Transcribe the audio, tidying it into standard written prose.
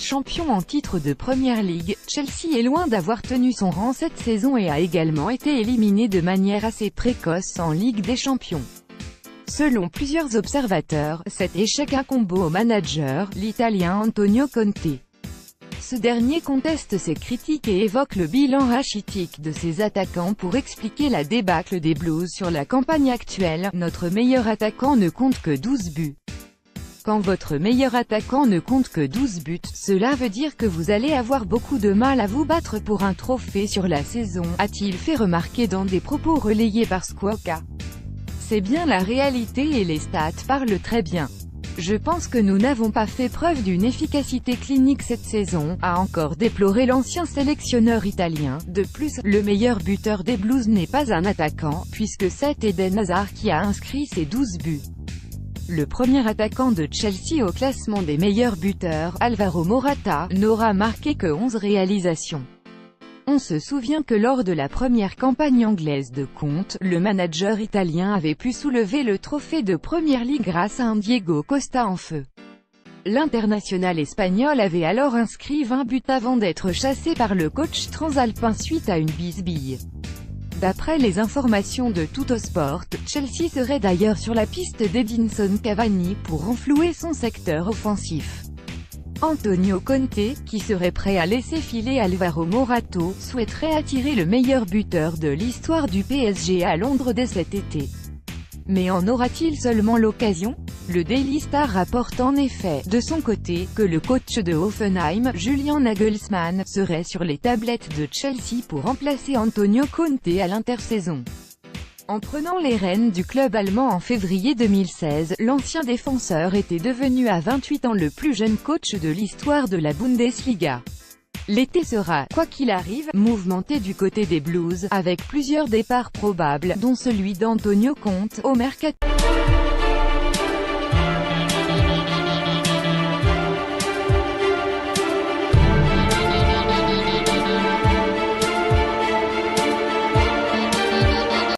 champion en titre de Premier League, Chelsea est loin d'avoir tenu son rang cette saison et a également été éliminé de manière assez précoce en Ligue des Champions. Selon plusieurs observateurs, cet échec incombe au manager, l'Italien Antonio Conte. Ce dernier conteste ces critiques et évoque le bilan rachitique de ses attaquants pour expliquer la débâcle des Blues sur la campagne actuelle. Notre meilleur attaquant ne compte que 12 buts. Quand votre meilleur attaquant ne compte que 12 buts, cela veut dire que vous allez avoir beaucoup de mal à vous battre pour un trophée sur la saison, a-t-il fait remarquer dans des propos relayés par Squawka. C'est bien la réalité et les stats parlent très bien. Je pense que nous n'avons pas fait preuve d'une efficacité clinique cette saison, a encore déploré l'ancien sélectionneur italien. De plus, le meilleur buteur des Blues n'est pas un attaquant, puisque c'est Eden Hazard qui a inscrit ses 12 buts. Le premier attaquant de Chelsea au classement des meilleurs buteurs, Alvaro Morata, n'aura marqué que 11 réalisations. On se souvient que lors de la première campagne anglaise de Conte, le manager italien avait pu soulever le trophée de Premier League grâce à un Diego Costa en feu. L'international espagnol avait alors inscrit 20 buts avant d'être chassé par le coach transalpin suite à une bisbille. D'après les informations de Tuttosport, Chelsea serait d'ailleurs sur la piste d'Edinson Cavani pour renflouer son secteur offensif. Antonio Conte, qui serait prêt à laisser filer Alvaro Morata, souhaiterait attirer le meilleur buteur de l'histoire du PSG à Londres dès cet été. Mais en aura-t-il seulement l'occasion? Le Daily Star rapporte en effet, de son côté, que le coach de Hoffenheim, Julian Nagelsmann, serait sur les tablettes de Chelsea pour remplacer Antonio Conte à l'intersaison. En prenant les rênes du club allemand en février 2016, l'ancien défenseur était devenu à 28 ans le plus jeune coach de l'histoire de la Bundesliga. L'été sera, quoi qu'il arrive, mouvementé du côté des Blues, avec plusieurs départs probables, dont celui d'Antonio Conte, au mercato.